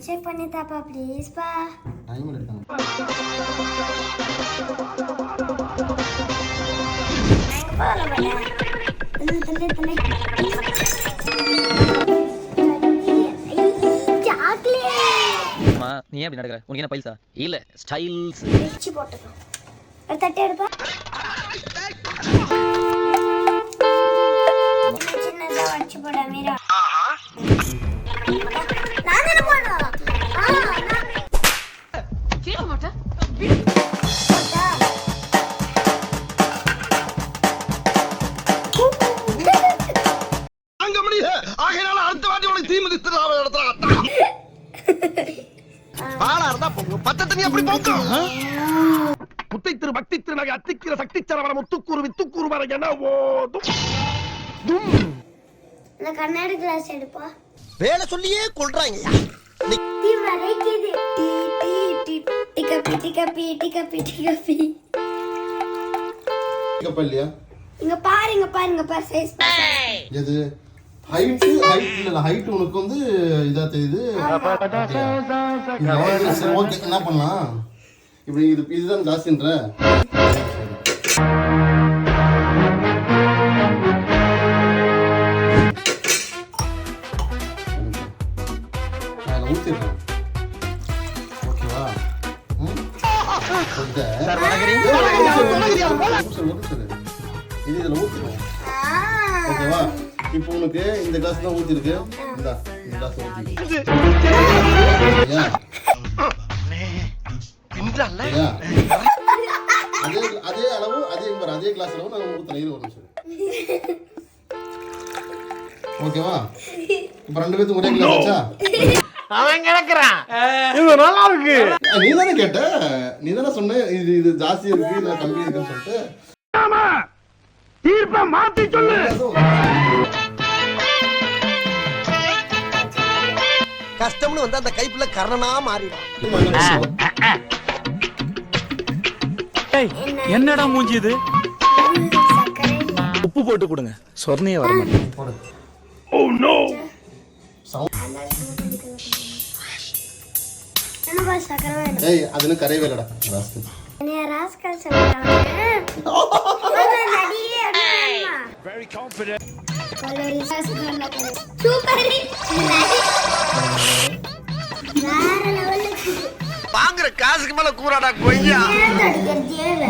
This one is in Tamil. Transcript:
செக் பண்ணி தாப்பா ப்ளீஸ் பா. டைம் எடுத்தாங்க. நீ ஏன் அப்படி நடக்கிற? உனக்கு என்ன பைல்ஸா? இல்ல ஸ்டைல்ஸ். வெச்சி போட்டுக்கோ. ஒரு தட்டு எடுப்பா. சின்னதா வச்சு போட மீரா. நான் என்ன பண்ணனும்? கீழ மாட்டா. அங்க முடியல. ஆகையால அடுத்த வாட்டி உனக்கு தீ மிதித்துறாவ இடத்துல அட்டா. பாலா இருந்தா போங்க. பத்த தண்ணி அப்படி போங்க. முத்தை திரு பக்தி திரு நகை அத்திக்கிற சக்தி சரவண முத்துக்கூறு வித்துக்கூறு வர என்ன ஓதும். இந்த கண்ணாடி கிளாஸ் எடுப்பா. வேலை சொல்லியே கொல்றாங்கயா. தீ வரைக்குது. டீ டீ டீ டிகப்பி டிகப்பி டிகப்பி டிகப்பி. டிகப்பல்லியா? இங்க பாருங்க சைஸ் பாரு. எது? ஹைட் இல்ல ஹைட் உனக்கு வந்து இதா தெரியுது. ஓகே என்ன பண்ணலாம்? இப்படி இதுதான் ஜாஸ்தின்ற. ஊத்திடுறேன். ஓகேவா? இது இதுல ஊத்திடுவோம். ஓகேவா? இப்போ உனக்கு இந்த கிளாஸ் தான் ஊத்தி இருக்கு. இந்த கிளாஸ் ஊத்தி. அதே அளவு அதே கிளாஸ் அளவு நான் ஊத்துறேன். இது ஒரு நிமிஷம். ஓகேவா? இப்போ ரெண்டு பேத்துக்கு ஒரே கிளாஸ் ஆச்சா? அவன் கிடக்குறான். இது நல்லா இருக்கு. நீ தானே கேட்ட, நீ தானே சொன்ன இது ஜாஸ்தி இருக்கு இல்ல கம்மி இருக்குன்னு சொல்லிட்டு. ஆமா தீர்ப்பை மாத்தி சொல்லு. கஷ்டம்னு வந்து அந்த கைப்புல கரணனா மாறிடும். என்னடா மூஞ்சி இது? உப்பு போட்டு கொடுங்க. சொர்ணையே வர மாட்டேன். Oh no. என்னப்பா சக்கரை வேணும்? ஏய் அதுல கரை வேலடா. நீ ராஸ்கல் சொல்றாங்க. Very confident. சூப்பர். வேற லெவல்ல வாங்குற காசுக்கு மேல கூறாடா கொய்யா. ஏன் தடுக்கிறதே இல்ல.